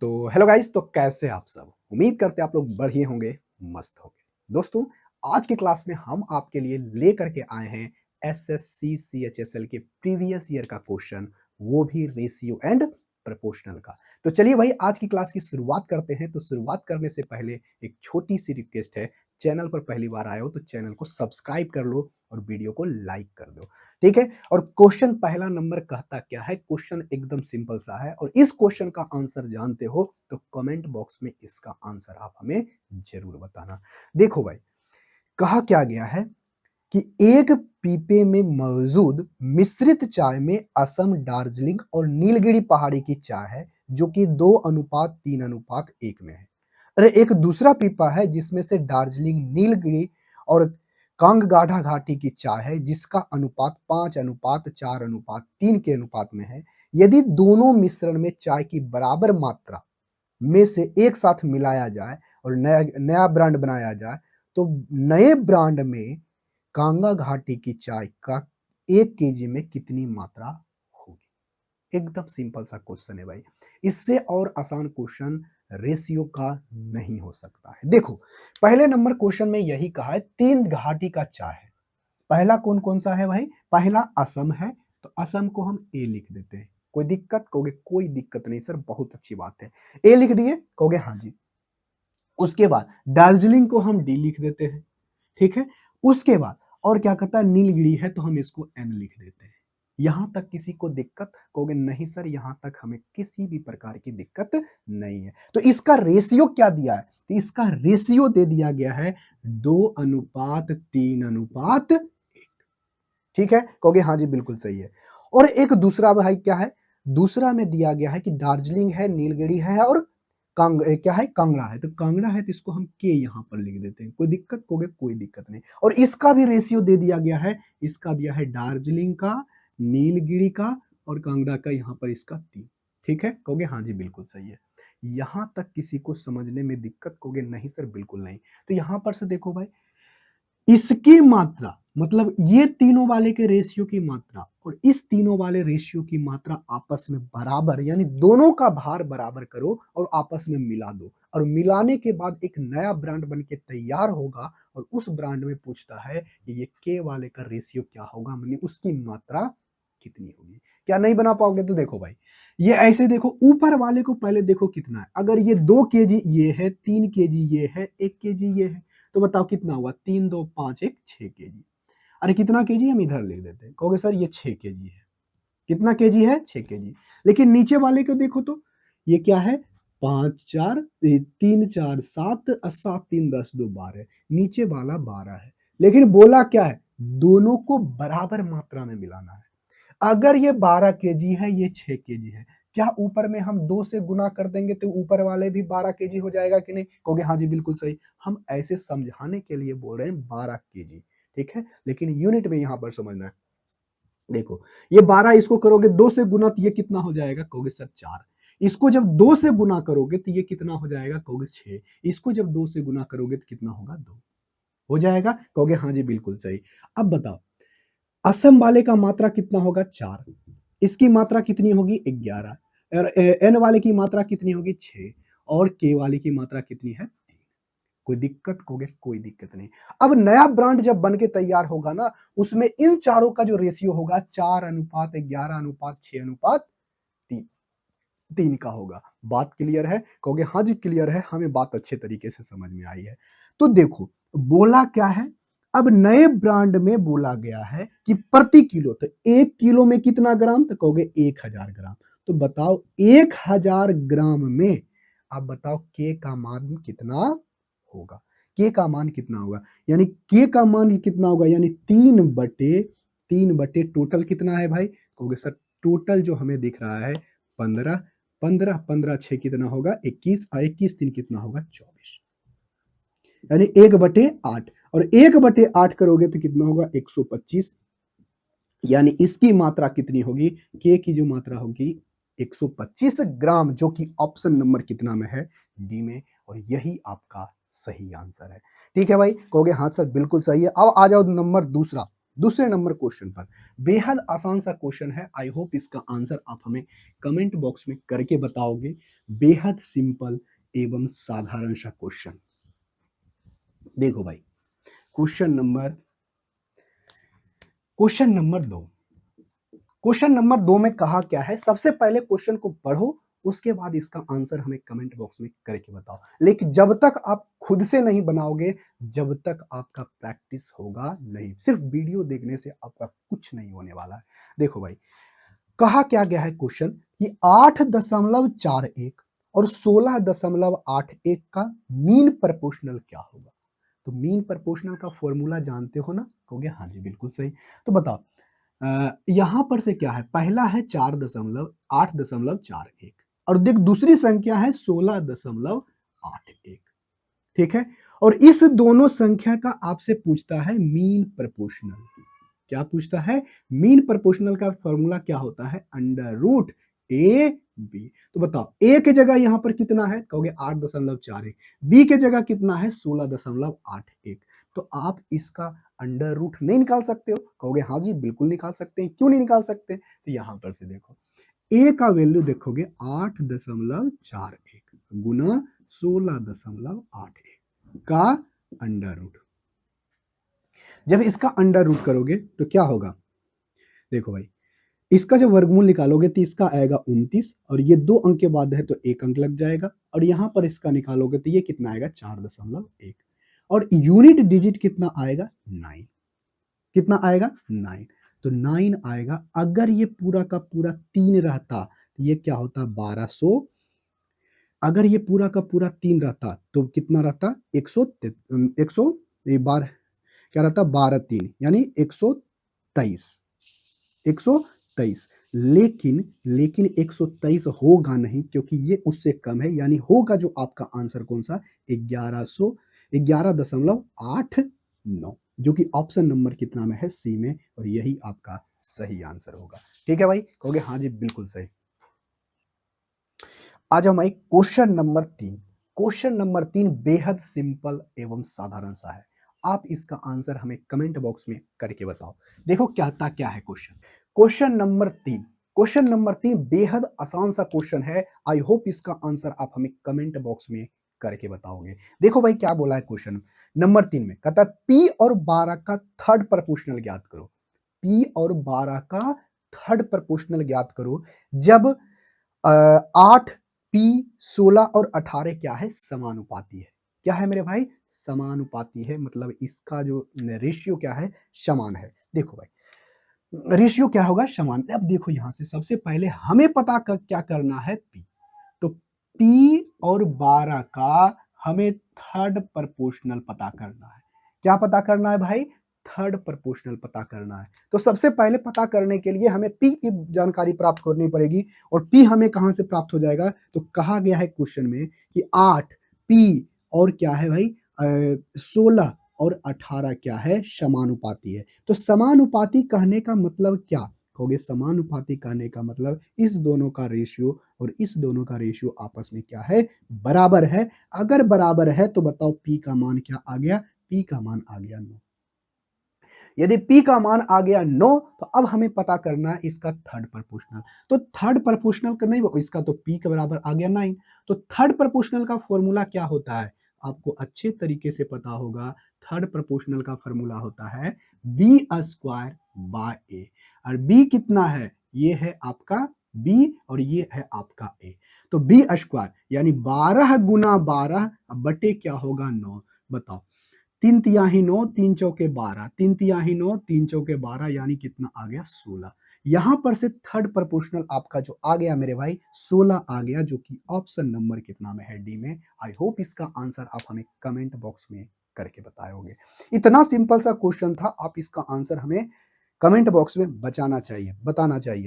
तो hello guys, तो कैसे आप सब? उम्मीद करते हैं आप लोग बढ़िया होंगे, मस्त होंगे। दोस्तों, आज की क्लास में हम आपके लिए लेकर के आए हैं एसएससी सीएचएसएल के प्रीवियस ईयर का क्वेश्चन, वो भी रेशियो एंड प्रोपोर्शनल का। तो चलिए भाई, आज की क्लास की शुरुआत करते हैं। तो शुरुआत करने से पहले एक छोटी सी रिक्वेस्ट है, चैनल पर पहली बार आए हो तो चैनल को सब्सक्राइब कर लो और वीडियो को लाइक कर दो, ठीक है। और क्वेश्चन पहला नंबर कहता क्या है? क्वेश्चन एकदम सिंपल सा है और इस क्वेश्चन का आंसर जानते हो तो कमेंट बॉक्स में इसका आंसर आप हमें जरूर बताना। देखो भाई, कहा क्या गया है कि एक पीपे में मौजूद मिश्रित चाय में असम, दार्जिलिंग और नीलगिरी पहाड़ी की चाय है, जो कि 2:3:1 में है। अरे एक दूसरा पीपा है जिसमें से दार्जिलिंग, नीलगिरी और कांगगाढ़ा घाटी की चाय है, जिसका अनुपात 5:4:3 के अनुपात में है। यदि दोनों मिश्रण में चाय की बराबर मात्रा में से एक साथ मिलाया जाए और नया नया ब्रांड बनाया जाए, तो नए ब्रांड में कांगा घाटी की चाय का 1 केजी में कितनी मात्रा होगी? एकदम सिंपल सा क्वेश्चन है भाई। इससे और आसान क्वेश्चन रेशियो का नहीं हो सकता है। देखो, पहले नंबर क्वेश्चन में यही कहा है, 3 घाटी का चाय है। पहला कौन कौन सा है भाई? पहला असम है, तो असम को हम ए लिख देते हैं। कोई दिक्कत? कहोगे कोई दिक्कत नहीं सर, बहुत अच्छी बात है। ए लिख दिए? कहोगे हाँ जी। उसके बाद दार्जिलिंग को हम डी लिख देते हैं, ठीक है। उसके बाद और क्या कहता है? नीलगिरी है तो हम इसको एन लिख देते हैं। यहां तक किसी को दिक्कत? कहोगे नहीं सर, यहां तक हमें किसी भी प्रकार की दिक्कत नहीं है। तो इसका रेशियो क्या दिया है? तो इसका रेशियो दे दिया गया है 2:3:1, ठीक है। कहोगे हाँ जी बिल्कुल सही है। और एक दूसरा भाई क्या है? दूसरा में दिया गया है कि दार्जिलिंग है, नीलगिरी है और क्या है? कांगड़ा है। तो कांगड़ा है तो इसको हम के यहां पर लिख देते हैं। कोई दिक्कत? कहोगे कोई दिक्कत नहीं। और इसका भी रेशियो दे दिया गया है। इसका दिया है दार्जिलिंग का, नीलगिरी का और कांगड़ा का, यहां पर इसका 3, ठीक है। कहोगे हाँ जी बिल्कुल सही है। यहां तक किसी को समझने में दिक्कत? कहोगे नहीं सर बिल्कुल नहीं। तो यहां पर से देखो भाई, इसकी मात्रा मतलब ये तीनों वाले के रेशियो की मात्रा और इस तीनों वाले रेशियो की मात्रा आपस में बराबर, यानी दोनों का भार बराबर करो और आपस में मिला दो। और मिलाने के बाद एक नया ब्रांड बन के तैयार होगा और उस ब्रांड में पूछता है कि ये के वाले का रेशियो क्या होगा, मतलब उसकी मात्रा कितनी होगी। क्या नहीं बना पाओगे? तो देखो भाई, ये ऐसे देखो, ऊपर वाले को पहले देखो कितना है। अगर ये 2 केजी ये है, 3 केजी ये है, 1 केजी ये है, तो बताओ कितना हुआ? 3, 2, 5, 1, 6 केजी। अरे कितना केजी? हम इधर लिख देते हैं। कहोगे सर ये 6 केजी है। कितना केजी है? 6 केजी। लेकिन नीचे वाले को देखो तो ये क्या है? 5, 4, 3, 4, 7, 7, 3, 10, 2, 12। नीचे वाला 12 है। लेकिन बोला क्या है? दोनों को बराबर मात्रा में मिलाना है। अगर ये 12 केजी है, ये 6 केजी है, क्या ऊपर में हम 2 से गुना कर देंगे तो ऊपर वाले भी 12 केजी हो जाएगा कि नहीं? कहोगे हाँ जी बिल्कुल सही। हम ऐसे समझाने के लिए बोल रहे हैं 12 केजी, ठीक है। लेकिन यूनिट में यहां पर समझना है। देखो, ये 12 इसको करोगे 2 से गुना तो ये कितना हो जाएगा? कहोगे सर 4। इसको जब 2 से गुना करोगे तो ये कितना हो जाएगा? कहोगे 6। इसको जब 2 से गुना करोगे तो कितना होगा? 2 हो जाएगा। कहोगे हाँ जी बिल्कुल सही। अब बताओ, असम वाले का मात्रा कितना होगा? 4। इसकी मात्रा कितनी होगी? 11। और एन वाले की मात्रा कितनी होगी? 6। और के वाले की मात्रा कितनी है? 3। कोई दिक्कत? कहोगे कोई दिक्कत नहीं। अब नया ब्रांड जब बन के तैयार होगा ना, उसमें इन चारों का जो रेशियो होगा 4:11:6:3 3 का होगा। बात क्लियर है? कहोगे हाँ जी क्लियर है, हमें बात अच्छे तरीके से समझ में आई है। तो देखो, बोला क्या है? अब नए ब्रांड में बोला गया है कि प्रति किलो, तो 1 किलो में कितना ग्राम? तो कहोगे 1000 ग्राम। तो बताओ 1000 ग्राम में, अब बताओ के का मान कितना होगा? के का मान कितना होगा? यानी के का मान कितना होगा? यानी 3/3 टोटल कितना है भाई? कहोगे सर टोटल जो हमें दिख रहा है 15, 15, 15, 6 कितना होगा? 21 और 21 3 कितना होगा? 24। यानी 1/8। और 1/8 करोगे तो कितना होगा? 125। यानी इसकी मात्रा कितनी होगी? के की जो मात्रा होगी 125 ग्राम, जो कि ऑप्शन नंबर कितना में है? डी में। और यही आपका सही आंसर है, ठीक है भाई। कहोगे हाँ सर बिल्कुल सही है। अब आ जाओ नंबर दूसरा। दूसरे नंबर क्वेश्चन पर बेहद आसान सा क्वेश्चन है। आई होप इसका आंसर आप हमें कमेंट बॉक्स में करके बताओगे। बेहद सिंपल एवं साधारण सा क्वेश्चन। देखो भाई, क्वेश्चन नंबर 2। क्वेश्चन नंबर 2 में कहा क्या है, सबसे पहले क्वेश्चन को पढ़ो, उसके बाद इसका आंसर हमें कमेंट बॉक्स में करके बताओ। लेकिन जब तक आप खुद से नहीं बनाओगे, जब तक आपका प्रैक्टिस होगा नहीं। सिर्फ वीडियो देखने से आपका कुछ नहीं होने वाला है। देखो भाई, कहा क्या गया है क्वेश्चन कि 8.41 और 16.81 का मीन प्रपोर्शनल क्या होगा। तो मीन प्रपोर्शनल का फॉर्मूला जानते हो ना? कहोगे हाँ जी बिल्कुल सही। तो बताओ, यहां पर से क्या है, पहला है 4.8.41 और देख दूसरी संख्या है 16.81। ठीक है, और इस दोनों संख्या का आपसे पूछता है मीन प्रपोर्शनल। क्या पूछता है? मीन प्रपोर्शनल का फॉर्मूला क्या होता है? Under root A B. तो बताओ, ए के जगह यहां पर कितना है? कहोगे 8.41। बी के जगह कितना है? 16.81। तो आप इसका अंडर रूट नहीं निकाल सकते हो? कहोगे हाँ जी बिल्कुल निकाल सकते हैं। क्यों नहीं निकाल सकते? तो यहां पर से देखो, ए का वैल्यू देखोगे 8.41 गुना 16.81 का अंडर रूट। जब इसका अंडर रूट करोगे तो क्या होगा? देखो भाई, इसका जब वर्गमूल निकालोगे तो इसका आएगा 29 और ये 2 अंक के बाद है तो 1 अंक लग जाएगा, और यहां पर इसका निकालोगे तो ये कितना आएगा? 4.1। और यूनिट डिजिट कितना आएगा? 9। कितना आएगा? 9। तो 9 आएगा। अगर ये पूरा का पूरा 3 रहता तो ये क्या होता? 1200। अगर ये पूरा का पूरा 3 रहता तो कितना रहता? 100 ये बार क्या रहता? 12 3 यानी 123। 123। लेकिन 123 होगा नहीं, क्योंकि ये उससे कम है। यानी होगा जो आपका आंसर कौन सा? 1189, जो कि ऑप्शन नंबर कितना में है? सी में, और यही आपका सही आंसर होगा। ठीक है भाई, कहोगे हाँ जी बिल्कुल सही। आज हम एक क्वेश्चन नंबर 3 बेहद सिंपल एवं साधारण सा है। आप इसका आंसर हमें कमेंट बॉक्स में करके बताओ। देखो कहता क्या है क्वेश्चन। क्वेश्चन नंबर 3 बेहद आसान सा क्वेश्चन है। आई होप इसका आंसर आप हमें कमेंट बॉक्स में करके बताओगे। देखो भाई क्या बोला है क्वेश्चन नंबर 3 में, कहता है P और 12 का थर्ड प्रपोर्शनल ज्ञात करो। P और 12 का थर्ड प्रपोर्शनल ज्ञात करो जब 8 P 16 और 18 क्या है? समानुपाती है। क्या है मेरे भाई? समानुपाती है, मतलब इसका जो रेशियो क्या है? समान है। देखो भाई, रेशियो क्या होगा? समान। अब देखो यहां से सबसे पहले हमें पता क्या करना है? P। तो P और 12 का हमें थर्ड प्रपोर्शनल पता करना है। क्या पता करना है भाई? थर्ड प्रपोर्शनल पता करना है। तो सबसे पहले पता करने के लिए हमें P की जानकारी प्राप्त करनी पड़ेगी, और P हमें कहां से प्राप्त हो जाएगा? तो कहा गया है क्वेश्चन में कि 8 P और क्या है भाई? 16 और 18 क्या है? समानुपाती है। तो समानुपाती कहने का मतलब क्या? कहोगे समानुपाती कहने का मतलब इस दोनों का रेशियो और इस दोनों का रेशियो आपस में क्या है? बराबर है। अगर बराबर है तो बताओ P का मान क्या आ गया? P का मान आ गया 9। यदि P का मान आ गया 9, तो अब हमें पता करना है इसका थर्ड प्रपोर्शनल। तो थर्ड प्रपोर्शनल का नहीं, इसका तो P के बराबर आ गया 9। तो थर्ड प्रपोर्शनल का फॉर्मूला क्या होता है? आपको अच्छे तरीके से पता होगा। थर्ड प्रपोर्शनल का फॉर्मूला होता है B स्क्वायर बाय ए। और B कितना है? ये है आपका B और ये है आपका A। तो B स्क्वायर यानी 12 गुना 12 बटे क्या होगा? 9। बताओ, 3 तिहाई 9, 3 चौके 12, 3 तिहाई 9, 3 चौके 12, यानी कितना आ गया? 16। यहां पर से थर्ड प्रपोर्शनल आपका जो आ गया मेरे भाई, 16 आ गया, जो कि ऑप्शन नंबर कितना में है? डी में। आई होप इसका आंसर आप हमें कमेंट बॉक्स में करके बताए होंगे। इतना सिंपल सा क्वेश्चन था, आप इसका आंसर हमें कमेंट बॉक्स में बताना चाहिए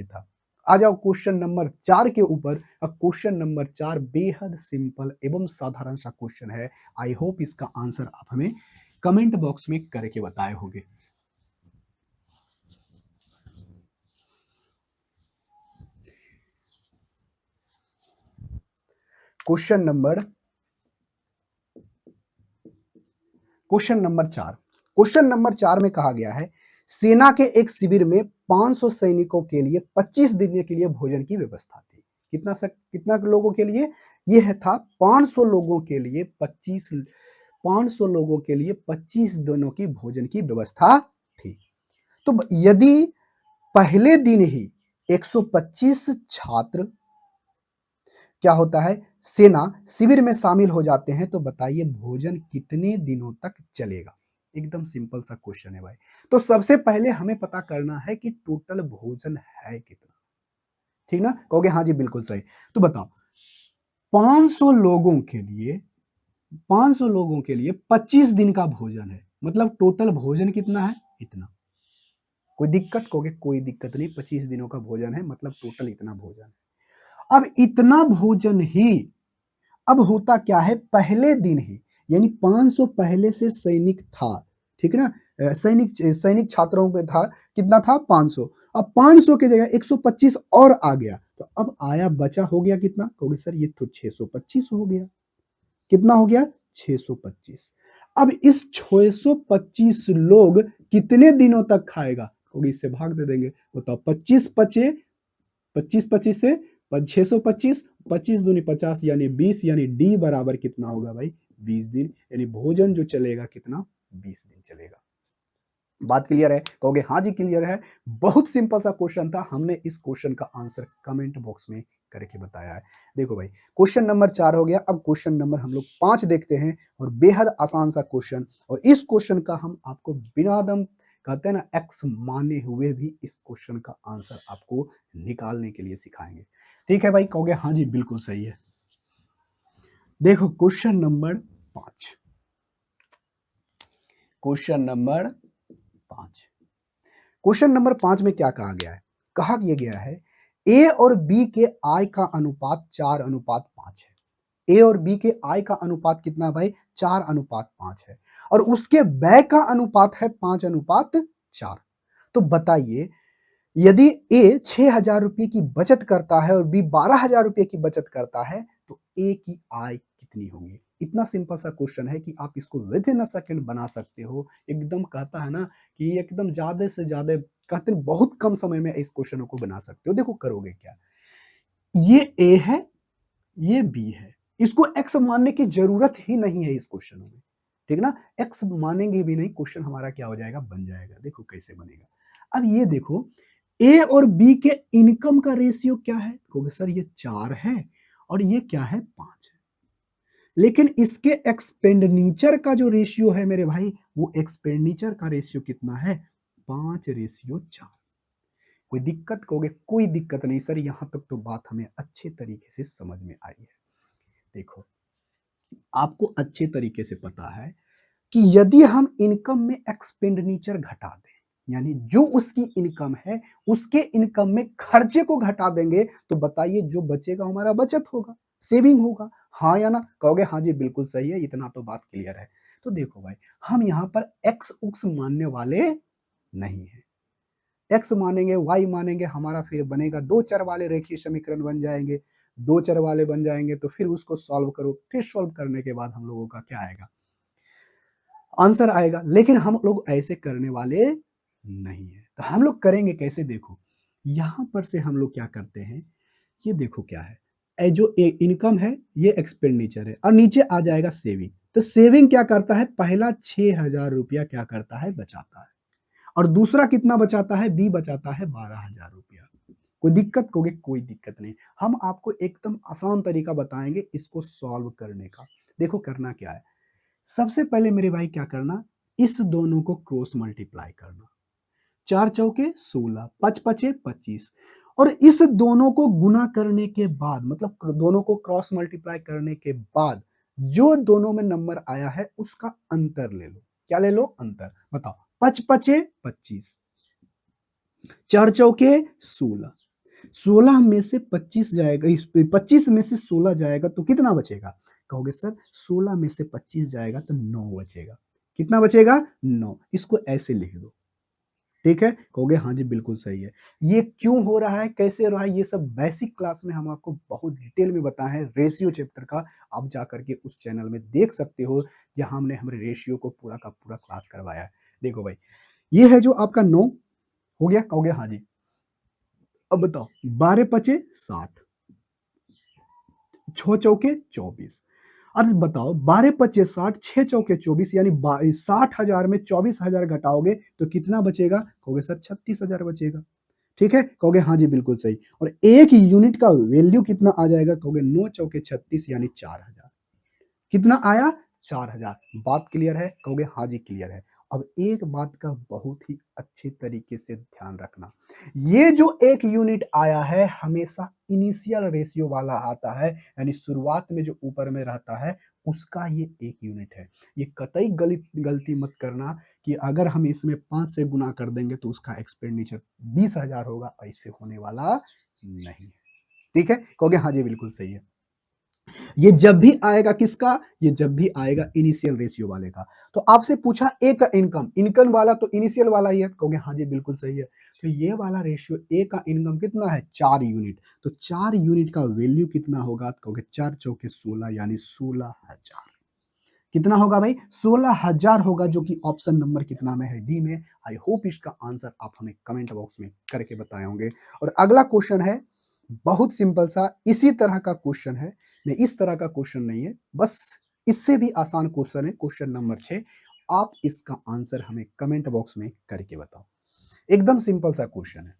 था। आ जाओ क्वेश्चन नंबर 4 के ऊपर। अब क्वेश्चन नंबर 4 बेहद सिंपल एवं साधारण सा क्वेश्चन है। आई होप इसका आंसर आप हमें कमेंट बॉक्स में करके बताए होंगे। Question number question number 4 question number 4 में कहा गया है सेना के एक शिविर में 500 सैनिकों के लिए 25 दिन के लिए भोजन की व्यवस्था थी। कितना लोगों के लिए? यह था 500 लोगों के लिए 25 दिनों की भोजन की व्यवस्था थी। तो यदि पहले दिन ही 125 छात्र क्या होता है, सेना शिविर में शामिल हो जाते हैं, तो बताइए भोजन कितने दिनों तक चलेगा? एकदम सिंपल सा क्वेश्चन है भाई। तो सबसे पहले हमें पता करना है कि टोटल भोजन है कितना। ठीक ना? कहोगे हाँ जी बिल्कुल सही। तो बताओ 500 लोगों के लिए 500 लोगों के लिए 25 दिन का भोजन है, मतलब टोटल भोजन कितना है? इतना। कोई दिक्कत? कहोगे कोई दिक्कत नहीं, 25 दिनों का भोजन है, मतलब टोटल इतना भोजन है। अब इतना भोजन ही अब होता क्या है, पहले दिन ही यानी 500 पहले से सैनिक था, ठीक है ना? सैनिक छात्रों में था, कितना था? 500। अब 500 की जगह 125 और आ गया, तो अब आया बचा हो गया कितना? कहोगे सर ये तो 625 हो गया। कितना हो गया? 625। अब इस 625 लोग कितने दिनों तक खाएगा? कहोगे इससे भाग दे देंगे। बताओ 25 पचे 25 से 625, 25 दूनी 50 यानी 20, यानी डी बराबर कितना होगा भाई? 20 दिन। यानी भोजन जो चलेगा कितना? 20 दिन चलेगा। बात क्लियर है? कहोगे हाँ जी क्लियर है। बहुत सिंपल सा क्वेश्चन था, हमने इस क्वेश्चन का आंसर कमेंट बॉक्स में करके बताया है। देखो भाई क्वेश्चन नंबर 4 हो गया। अब क्वेश्चन नंबर हम लोग 5 देखते हैं, और बेहद आसान सा क्वेश्चन, और इस क्वेश्चन का हम आपको बिना दम कहते हैं ना एक्स माने हुए भी इस क्वेश्चन का आंसर आपको निकालने के लिए सिखाएंगे। ठीक है भाई? कहोगे हाँ जी बिल्कुल सही है। देखो question number 5, question number 5, question number 5 में क्या कहा गया है? कहा गया है ए और बी के आय का अनुपात 4:5 है। ए और बी के आय का अनुपात कितना भाई? 4:5 है, और उसके व्यय का अनुपात है 5:4। तो बताइए यदि ए 6,000 रुपए की बचत करता है और बी 12,000 रुपए की बचत करता है, तो ए की आय कितनी होगी? इतना सिंपल सा क्वेश्चन है कि आप इसको विद इन अ सेकंड बना सकते हो। एकदम कहता है ना कि एकदम ज्यादा से ज्यादा कहते हैं बहुत कम समय में इस क्वेश्चन को बना सकते हो। देखो करोगे क्या, ये ए है, ये बी है, इसको एक्स मानने की जरूरत ही नहीं है इस क्वेश्चन में, ठीक ना? एक्स मानेंगे भी नहीं, क्वेश्चन हमारा क्या हो जाएगा? बन जाएगा। देखो कैसे बनेगा। अब ये देखो ए और बी के इनकम का रेशियो क्या है? कहोगे सर ये 4 है और ये क्या है? 5 है। लेकिन इसके एक्सपेंडिचर का जो रेशियो है मेरे भाई, वो एक्सपेंडिचर का रेशियो कितना है? 5:4। कोई दिक्कत? कहोगे कोई दिक्कत नहीं सर, यहां तक तो बात हमें अच्छे तरीके से समझ में आई है। देखो आपको अच्छे तरीके से पता है कि यदि हम इनकम में एक्सपेंडिचर घटा दें, यानी जो उसकी इनकम है उसके इनकम में खर्चे को घटा देंगे, तो बताइए जो बचेगा हमारा बचत होगा, सेविंग होगा। हाँ या ना? कहोगे हाँ जी बिल्कुल सही है, इतना तो बात क्लियर है। तो देखो भाई हम यहाँ पर एक्स उक्स मानने वाले नहीं है। एक्स मानेंगे वाई मानेंगे, हमारा फिर बनेगा दो चर वाले रेखीय समीकरण बन जाएंगे। दो चर वाले बन जाएंगे तो फिर उसको सॉल्व करो, फिर सॉल्व करने के बाद हम लोगों का क्या आएगा? आंसर आएगा। लेकिन हम लोग ऐसे करने वाले नहीं है, तो हम लोग करेंगे कैसे? देखो यहां पर से हम लोग क्या करते हैं, ये देखो क्या है, जो इनकम है ये एक्सपेंडिचर है, और नीचे आ जाएगा सेविंग। तो सेविंग क्या करता है? पहला 6,000 रुपया क्या करता है? बचाता है। और दूसरा कितना बचाता है? बी बचाता है 12,000 रुपया। कोई दिक्कत? कहोगे कोई दिक्कत नहीं। हम आपको एकदम आसान तरीका बताएंगे इसको सॉल्व करने का। देखो करना क्या है, सबसे पहले मेरे भाई क्या करना, इस दोनों को क्रॉस मल्टीप्लाई करना। 4 चौके 16, 5 पचे 25, और इस दोनों को गुना करने के बाद, मतलब दोनों को क्रॉस मल्टीप्लाई करने के बाद जो दोनों में नंबर आया है उसका अंतर ले लो। क्या ले लो? अंतर। बताओ 5 पचे 25, 4 चौके 16, 16 में से 25 जाएगा, 25 में से 16 जाएगा तो कितना बचेगा? कहोगे सर 16 में से 25 जाएगा तो 9 बचेगा। कितना बचेगा? 9। इसको ऐसे लिख दो, ठीक है? कहोगे हाँ जी बिल्कुल सही है। ये क्यों हो रहा है, कैसे हो रहा है, ये सब बेसिक क्लास में हम आपको बहुत डिटेल में बताए हैं, रेशियो चैप्टर का। आप जा करके उस चैनल में देख सकते हो जहां हमने हमारे रेशियो को पूरा का पूरा क्लास करवाया है। देखो भाई ये है जो आपका 9 हो गया, कहोगे हाँ जी। अब बताओ 12 पचे 60, 6 चौके 24। अब बताओ 12 पचे 60, 6 चौके 24 यानी 60,000 में 24,000 घटाओगे तो कितना बचेगा? कहोगे सर 36,000 बचेगा। ठीक है? कहोगे हाँ जी, बिल्कुल सही। और 1 यूनिट का वैल्यू कितना आ जाएगा? कहोगे 9 चौके 36 यानी 4,000। कितना आया? 4,000। बात क्लियर है? कहोगे हाँ जी, क्लियर है। अब एक बात का बहुत ही अच्छे तरीके से ध्यान रखना। ये जो 1 यूनिट आया है हमेशा इनिशियल रेशियो वाला आता है, यानी शुरुआत में जो ऊपर में रहता है उसका ये 1 यूनिट है। ये कतई गलती मत करना कि अगर हम इसमें 5 से गुना कर देंगे तो उसका एक्सपेंडिचर 20,000 होगा, ऐसे होने वाला नहीं है। ठीक है? कहोगे हाँ जी, बिल्कुल सही है। ये जब भी आएगा किसका? ये जब भी आएगा इनिशियल रेशियो वाले का। तो आपसे पूछा ए का इनकम, इनकम वाला तो इनिशियल वाला ही है, कहोगे हाँ जी, बिल्कुल सही है। तो ये वाला रेशियो ए का इनकम कितना है? 4 यूनिट। तो 4 यूनिट का वैल्यू कितना होगा? तो कहोगे 4 चौके 16 यानी 16,000। कितना होगा भाई? 16,000 होगा, जो कि ऑप्शन नंबर कितना में है? डी में। आई होप इसका आंसर आप हमें कमेंट बॉक्स में करके बताए होंगे। और अगला क्वेश्चन है बहुत सिंपल सा, इसी तरह का क्वेश्चन है, नहीं इस तरह का क्वेश्चन नहीं है, बस इससे भी आसान क्वेश्चन है, क्वेश्चन नंबर 6। आप इसका आंसर हमें कमेंट बॉक्स में करके बताओ। एकदम सिंपल सा क्वेश्चन है,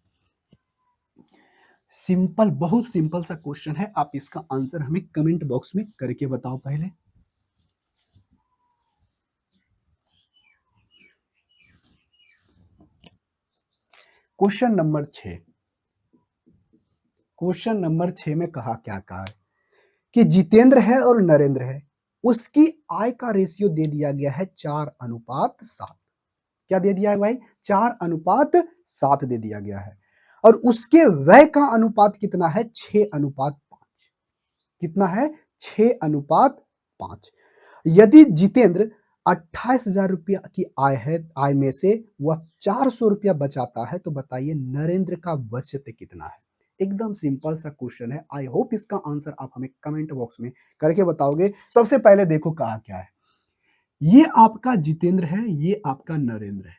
सिंपल, बहुत सिंपल सा क्वेश्चन है। आप इसका आंसर हमें कमेंट बॉक्स में करके बताओ पहले। क्वेश्चन नंबर 6, क्वेश्चन नंबर 6 में कहा क्या कहा है कि जितेंद्र है और नरेंद्र है, उसकी आय का रेशियो दे दिया गया है 4:7। क्या दे दिया है भाई? 4:7 दे दिया गया है। और उसके व्यय का अनुपात कितना है? 6:5। कितना है? 6:5। यदि जितेंद्र 28,000 रुपया की आय है, आय में से वह 400 रुपया बचाता है, तो बताइए नरेंद्र का बचत कितना है? एकदम सिंपल सा क्वेश्चन है। आई होप इसका आंसर आप हमें कमेंट बॉक्स में करके बताओगे। सबसे पहले देखो कहा क्या है, ये आपका जितेंद्र है, ये आपका नरेंद्र है।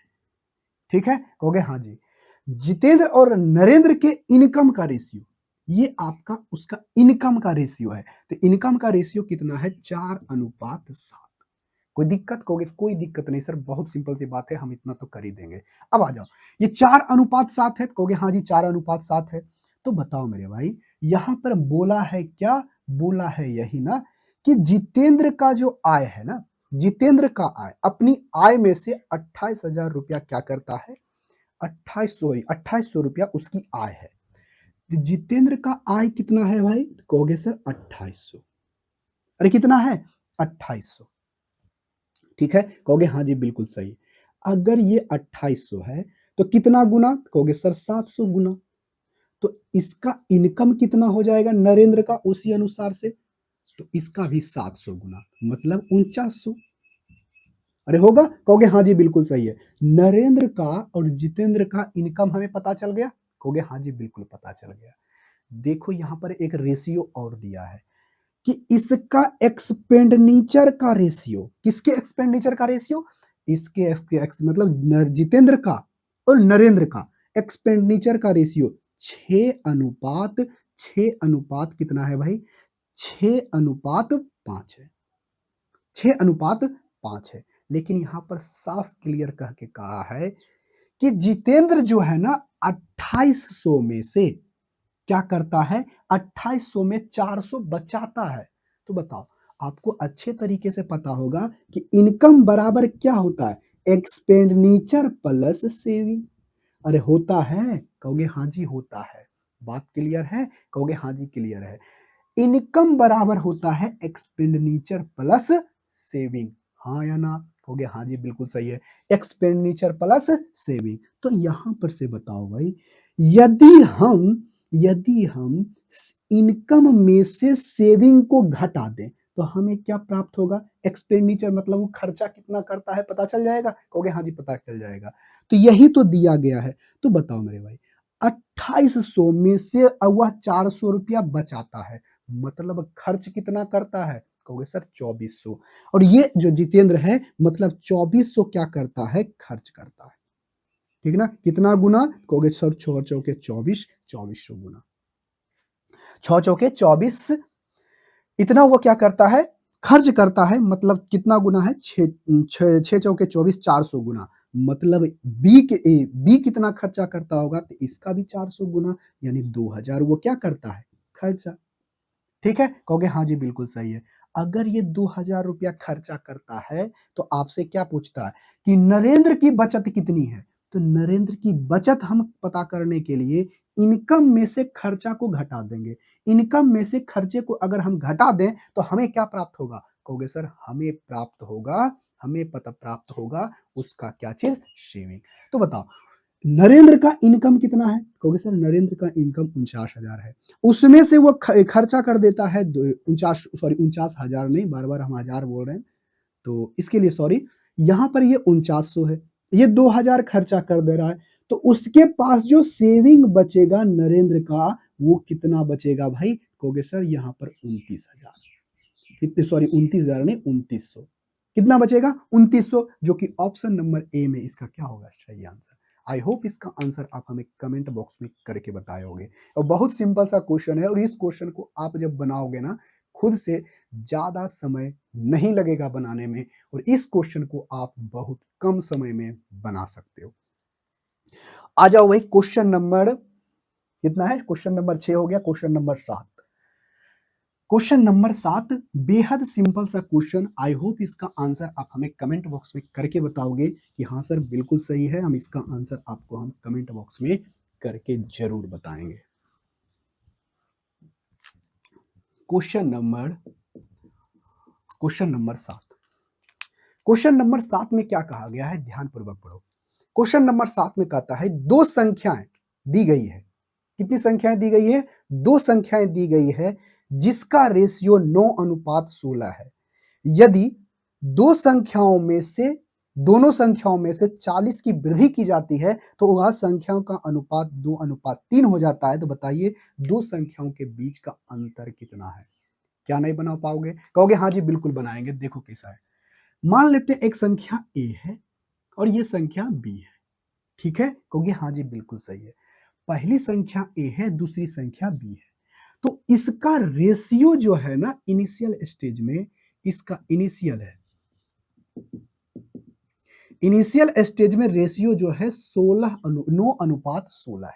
ठीक है? कहोगे हाँ जी। जितेंद्र और नरेंद्र के इनकम का रेशियो, ये आपका उसका इनकम का रेशियो है। तो इनकम का रेशियो कितना है? 4:7। कोई दिक्कत? कहोगे कोई दिक्कत नहीं सर, बहुत सिंपल सी बात है, हम इतना तो कर ही देंगे। अब आ जाओ, ये 4:7 है, कहोगे हाँ जी 4:7 है। तो बताओ मेरे भाई, यहां पर बोला है क्या? बोला है यही ना कि जितेंद्र का जो आय है ना, जितेंद्र का आय, अपनी आय में से 28,000 रुपया क्या करता है? 2800 रुपया उसकी आय है। तो जितेंद्र का आय कितना है भाई? कहोगे सर 2800। अरे कितना है? 2800। ठीक है? कहोगे हाँ जी, बिल्कुल सही। अगर ये 2800 है तो कितना गुना? कहोगे सर 700 गुना। तो इसका इनकम कितना हो जाएगा नरेंद्र का उसी अनुसार से? तो इसका भी 700 गुना, मतलब 4900। अरे होगा? कहोगे हाँ जी, बिल्कुल सही है। नरेंद्र का और जितेंद्र का इनकम हमें पता चल गया? कहोगे हाँ जी, बिल्कुल पता चल गया। देखो यहां पर एक रेशियो और दिया है कि इसका एक्सपेंडिचर का रेशियो, किसके एक्सपेंडिचर का रेशियो? मतलब जितेंद्र का और नरेंद्र का एक्सपेंडिचर का रेशियो 6:6 कितना है भाई? 6:5 है। 6:5 है। लेकिन यहां पर साफ क्लियर कह के कहा है कि जितेंद्र जो है ना 2800 में से क्या करता है? 2800 में 400 बचाता है। तो बताओ, आपको अच्छे तरीके से पता होगा कि इनकम बराबर क्या होता है? Expenditure plus saving. अरे होता है? कहोगे हाँ जी होता है। बात क्लियर है? कहोगे हाँ जी क्लियर है। इनकम बराबर होता है एक्सपेंडिचर प्लस सेविंग। हाँ या ना? कहोगे हाँ जी, बिल्कुल सही है। Expenditure plus saving. तो यहां पर से बताओ भाई, यदि हम इनकम में से सेविंग को घटा दें तो हमें क्या प्राप्त होगा? एक्सपेंडिचर, मतलब वो खर्चा कितना करता है पता चल जाएगा? कहोगे हाँ जी, पता चल जाएगा। तो यही तो दिया गया है। तो बताओ मेरे भाई, 2800 में से वह 400 रुपया बचाता है, मतलब खर्च कितना करता है? कहोगे सर 2400। और ये जो जितेंद्र है मतलब 2400 क्या करता है? खर्च करता है। ठीक ना, कितना गुना कहोगे सर, 6 चौके 24, 2400 गुना, 6 चौके 24, इतना वो क्या करता है, खर्च करता है, मतलब कितना गुना है, 6 चौके 24, 400 गुना, मतलब बी कितना खर्चा करता होगा, तो इसका भी 400 गुना, यानी 2000 वो क्या करता है, खर्चा। ठीक है, कहोगे हाँ जी बिल्कुल सही है। अगर ये 2000 रुपया खर्चा करता है तो आपसे क्या पूछता है कि नरेंद्र की बचत कितनी है, तो नरेंद्र की बचत हम पता करने के लिए इनकम में से खर्चा को घटा देंगे। इनकम में से खर्चे को अगर हम घटा दें तो हमें क्या प्राप्त होगा, कहोगे सर हमें पता प्राप्त होगा उसका क्या चीज, सेविंग। तो बताओ नरेंद्र का इनकम कितना है, कहोगे सर नरेंद्र का इनकम 49,000 है, उसमें से वो खर्चा कर देता है 49,000 नहीं, बार बार हम हजार बोल रहे हैं, तो इसके लिए सॉरी, यहाँ पर ये 4900 है, ये 2000 खर्चा कर दे रहा है, तो उसके पास जो सेविंग बचेगा नरेंद्र का, वो कितना बचेगा भाई, कहोगे सर यहाँ पर 29,000, कितने, सॉरी 29,000 नहीं, 2900, कितना बचेगा, 2900, जो कि ऑप्शन नंबर ए में इसका क्या होगा सही आंसर। आई होप इसका आंसर आप हमें कमेंट बॉक्स में करके बताए होंगे, और बहुत सिंपल सा क्वेश्चन है, और इस क्वेश्चन को आप जब बनाओगे ना खुद से, ज्यादा समय नहीं लगेगा बनाने में, और इस क्वेश्चन को आप बहुत कम समय में बना सकते हो। आ जाओ भाई, क्वेश्चन नंबर कितना है, क्वेश्चन नंबर 6 हो गया, क्वेश्चन नंबर 7। क्वेश्चन नंबर 7 बेहद सिंपल सा क्वेश्चन, आई होप इसका आंसर आप हमें कमेंट बॉक्स में करके बताओगे कि हाँ सर बिल्कुल सही है, हम इसका आंसर आपको हम कमेंट बॉक्स में करके जरूर बताएंगे। क्वेश्चन नंबर 7, क्वेश्चन नंबर 7 में क्या कहा गया है, ध्यानपूर्वक पढ़ो। क्वेश्चन नंबर 7 में कहता है दो संख्याएं दी गई है, कितनी संख्याएं दी गई है, दो संख्याएं दी गई है जिसका रेशियो 9:16 है। यदि दो संख्याओं में से दोनों संख्याओं में से 40 की वृद्धि की जाती है तो वह संख्याओं का अनुपात 2:3 हो जाता है, तो बताइए दो संख्याओं के बीच का अंतर कितना है। क्या नहीं बना पाओगे, कहोगे हाँ जी बिल्कुल बनाएंगे, देखो कैसा है। मान लेते हैं एक संख्या ए है और ये संख्या बी है, ठीक है, कहोगे हाँ जी बिल्कुल सही है। पहली संख्या ए है, दूसरी संख्या बी है, तो इसका रेशियो जो है ना इनिशियल स्टेज में, इसका इनिशियल स्टेज में रेशियो जो है 9:16 है।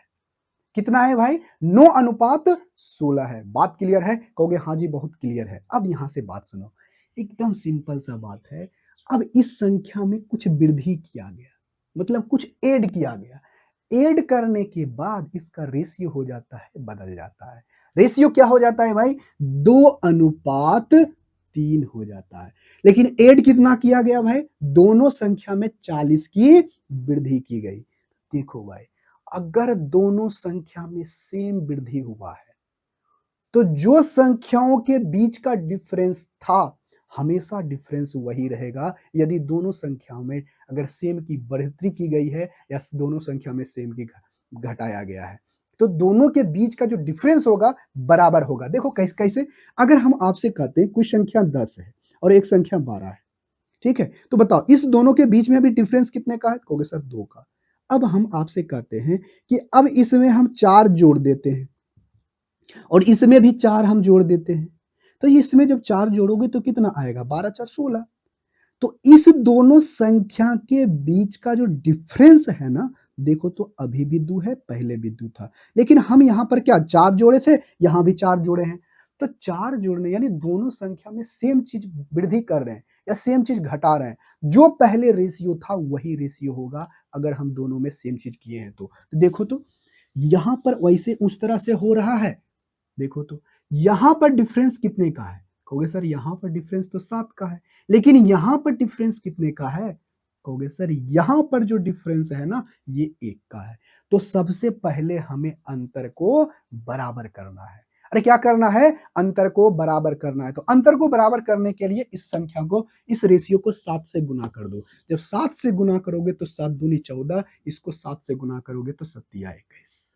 कितना है भाई, 9:16 है। बात क्लियर है, कहोगे हाँ जी बहुत क्लियर है। अब यहां से बात सुनो, एकदम सिंपल सा बात है। अब इस संख्या में कुछ वृद्धि किया गया, मतलब कुछ ऐड किया गया, ऐड करने के बाद इसका रेशियो हो जाता है, बदल जाता है। रेशियो क्या हो जाता है भाई, 2:3 हो जाता है। लेकिन ऐड कितना किया गया भाई, दोनों संख्या में 40 की वृद्धि की गई। देखो भाई, अगर दोनों संख्या में सेम वृद्धि हुआ है तो जो संख्याओं के बीच का डिफरेंस था हमेशा डिफरेंस वही रहेगा। यदि दोनों संख्याओं में अगर सेम की बढ़ोतरी की गई है या दोनों संख्या में सेम की घटाया गया है तो दोनों के बीच का जो डिफरेंस होगा बराबर होगा। देखो कैसे कैसे, अगर हम आपसे कहते हैं कोई संख्या 10 है और एक संख्या 12 है, ठीक है, तो बताओ इस दोनों के बीच में भी डिफरेंस कितने का है, कहोगे सर 2 का। अब हम आपसे कहते हैं कि अब इसमें हम 4 जोड़ देते हैं और इसमें भी 4 हम जोड़ देते हैं, तो इसमें जब 4 जोड़ोगे तो कितना आएगा, 12 4 16। तो इस दोनों संख्या के बीच का जो डिफरेंस है ना, देखो तो अभी भी 2 है, पहले भी 2 था, लेकिन हम यहाँ पर क्या 4 जोड़े थे, यहाँ भी 4 जोड़े हैं। तो 4 जोड़ने यानी दोनों संख्या में सेम चीज वृद्धि कर रहे हैं या सेम चीज घटा रहे हैं, जो पहले रेशियो था वही रेशियो होगा अगर हम दोनों में सेम चीज किए हैं तो देखो तो यहाँ पर वैसे उस तरह से हो रहा है। देखो तो यहां पर डिफरेंस कितने का है, कहोगे सर यहां पर डिफरेंस तो 7 का है, लेकिन यहां पर डिफरेंस कितने का है, कहोगे सर यहां पर जो डिफरेंस है ना ये 1 का है। तो सबसे पहले हमें अंतर को बराबर करना है। अरे क्या करना है, अंतर को बराबर करना है। तो अंतर को बराबर करने के लिए इस संख्या को, इस रेशियो को 7 से गुना कर दो। जब 7 से गुना करोगे तो 7 दूनी 14, इसको 7 से गुना करोगे तो 7 21।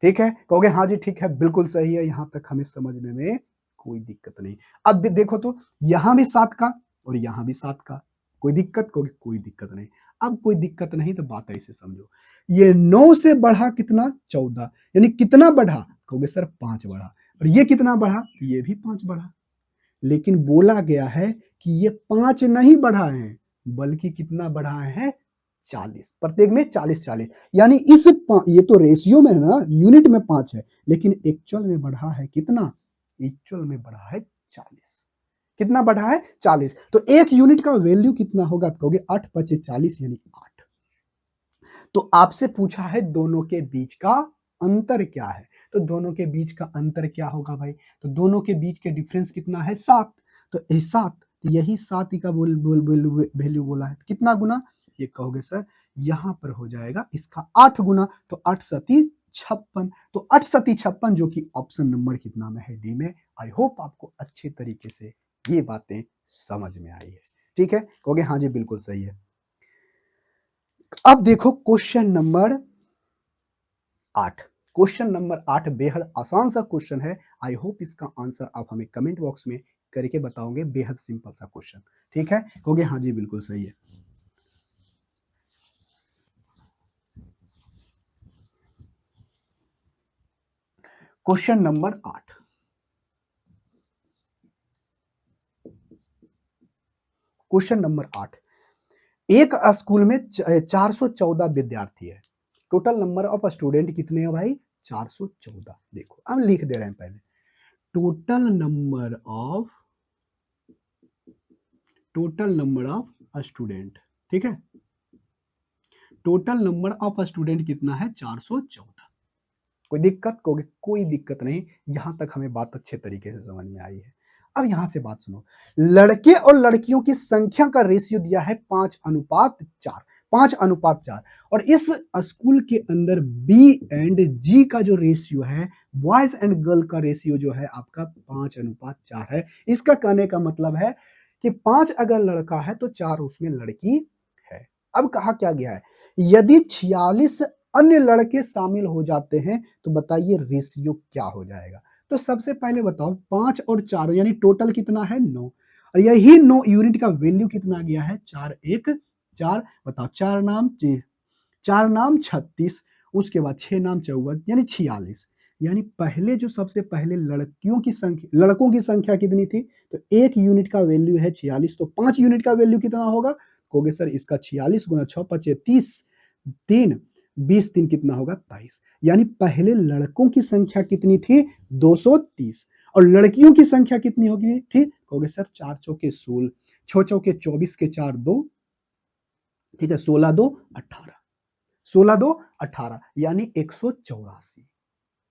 ठीक है, कहोगे हाँ जी ठीक है बिल्कुल सही है, यहां तक हमें समझने में कोई दिक्कत नहीं। अब भी देखो तो यहां भी 7 का और यहां भी 7 का, कोई दिक्कत, कोई दिक्कत नहीं। अब कोई दिक्कत नहीं, तो बात ऐसे समझो, ये 9 से बढ़ा कितना 14, यानी कितना बढ़ा, कहोगे सर 5 बढ़ा, और ये कितना बढ़ा, ये भी 5 बढ़ा। लेकिन बोला गया है कि ये 5 नहीं बढ़ा है, बल्कि कितना बढ़ा है, 40, प्रत्येक में 40-40, यानी ये तो रेशियो में है ना, यूनिट में 5 है, लेकिन एक्चुअल में बढ़ा है कितना, एक्चुअल में बढ़ा है 40। कितना बढ़ा है, 40। तो एक यूनिट का वैल्यू कितना होगा, कहोगे 8 5 40 यानी 8। तो आपसे पूछा है दोनों के बीच का अंतर क्या है, तो दोनों के बीच का अंतर क्या होगा भाई, तो दोनों के बीच के डिफरेंस कितना है, 7। तो 7, यही 7 ही का वैल्यू बोला है, कितना गुना, ये कहोगे सर यहां पर हो जाएगा इसका 8 गुना, तो 8 सती 56, तो 8 सती 56 जो कि ऑप्शन नंबर कितना में है, डी में। आई होप आपको अच्छे तरीके से ये बातें समझ में आई है, ठीक है, कहोगे हाँ जी बिल्कुल सही है। अब देखो क्वेश्चन नंबर 8। क्वेश्चन नंबर 8 बेहद आसान सा क्वेश्चन है। आई होप इसका आंसर आप हमें कमेंट बॉक्स में करके बताओगे। बेहद सिंपल सा क्वेश्चन, ठीक है, कहोगे हाँ जी बिल्कुल सही है। क्वेश्चन नंबर 8, क्वेश्चन नंबर 8, एक स्कूल में 414 विद्यार्थी है। टोटल नंबर ऑफ स्टूडेंट कितने हैं भाई, 414। देखो हम लिख दे रहे हैं पहले, टोटल नंबर ऑफ स्टूडेंट, ठीक है, टोटल नंबर ऑफ स्टूडेंट कितना है, 414। कोई दिक्कत, कहोगे कोई दिक्कत नहीं, यहां तक हमें बात अच्छे तरीके से समझ में आई है। अब यहां से बात सुनो, लड़के और लड़कियों की संख्या का रेशियो दिया है 5:4, 5:4, और इस स्कूल के अंदर बी एंड जी का जो रेशियो है, बॉयज एंड गर्ल का रेशियो जो है आपका 5:4 है। इसका कहने का मतलब है कि 5 अगर लड़का है तो 4 उसमें लड़की है। अब कहा क्या गया है, यदि 46 अन्य लड़के शामिल हो जाते हैं तो बताइए रेशियो क्या हो जाएगा। तो सबसे पहले बताओ 5 और 4 यानी टोटल कितना है, 9, और यही 9 यूनिट का वैल्यू कितना गया है, 4 1 4। बताओ 4 नाम 36, उसके बाद 6 नाम 54 यानी 46। यानी पहले जो सबसे पहले लड़कों की संख्या कितनी थी, तो एक यूनिट का वैल्यू है 46, तो 5 यूनिट का वैल्यू कितना होगा, कहोगे सर इसका 46 गुना 6 5 30, 3 20 3 कितना होगा, 23। यानी पहले लड़कों की संख्या कितनी थी, 230, और लड़कियों की संख्या कितनी होगी थी, कहोगे सर 4 चौके 16, 6 चौके 24 के 4 2, ठीक है, 16 2 18, 16 2 18 यानी 184।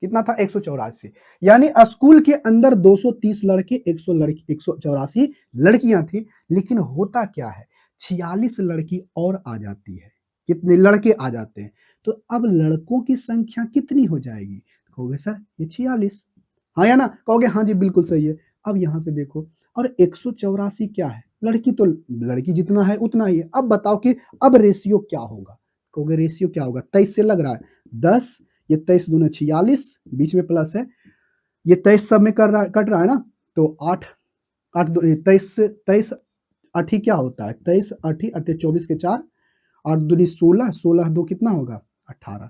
कितना था, 184। यानी स्कूल के अंदर 230 लड़के, 184 लड़कियां थी। लेकिन होता क्या है, 46 लड़की और आ जाती है, कितने लड़के आ जाते हैं, तो अब लड़कों की संख्या कितनी हो जाएगी, कहोगे सर ये 46, हाँ या ना, कहोगे हाँ जी बिल्कुल सही है। अब यहां से देखो, और 184 क्या है, लड़की तो लड़की जितना है उतना ही है। अब बताओ कि अब रेशियो क्या होगा, कहोगे रेशियो क्या होगा, 23 से लग रहा है 10, ये 23 दूना 46, बीच में प्लस है, ये 23 सब में कट रहा है ना, तो 8 8 23 23 8 क्या होता है, 23 8 8 24 के 4, और दूनी 16, 16 दो कितना होगा, 18।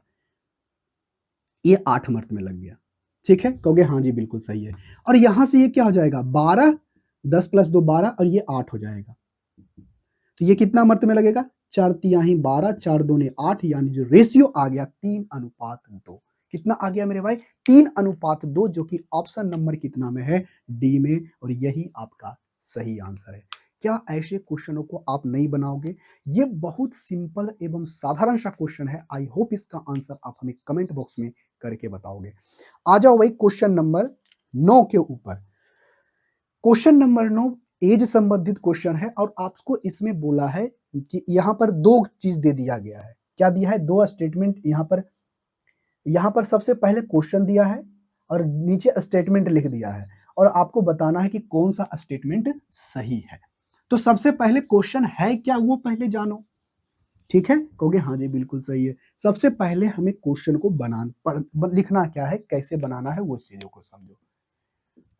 ये 8 मर्त में लग गया, ठीक है, कहोगे हाँ जी बिल्कुल सही है। और यहां से ये क्या हो जाएगा, 12, 10 + 2 12, और ये 8 हो जाएगा। तो ये कितना मर्त में लगेगा, 4 तिहाई 12, 4 दूने 8, यानी जो रेशियो आ गया 3:2। कितना आ गया मेरे भाई, 3:2, जो कि ऑप्शन नंबर कितना में है, डी में, और यही आपका सही आंसर है। क्या ऐसे क्वेश्चनों को आप नहीं बनाओगे, ये बहुत सिंपल एवं साधारण सा क्वेश्चन है। आई होप इसका आंसर आप हमें कमेंट बॉक्स में करके बताओगे। आ जाओ भाई क्वेश्चन नंबर 9 के ऊपर। क्वेश्चन नंबर 9 एज संबंधित क्वेश्चन है, और आपको इसमें बोला है कि यहां पर दो चीज दे दिया गया है। क्या दिया है, दो स्टेटमेंट यहां पर सबसे पहले क्वेश्चन दिया है और नीचे स्टेटमेंट लिख दिया है, और आपको बताना है कि कौन सा स्टेटमेंट सही है। तो सबसे पहले क्वेश्चन है क्या, वो पहले जानो, ठीक है, कहोगे हाँ जी बिल्कुल सही है। सबसे पहले हमें क्वेश्चन को लिखना क्या है, कैसे बनाना है, वो चीजों को समझो।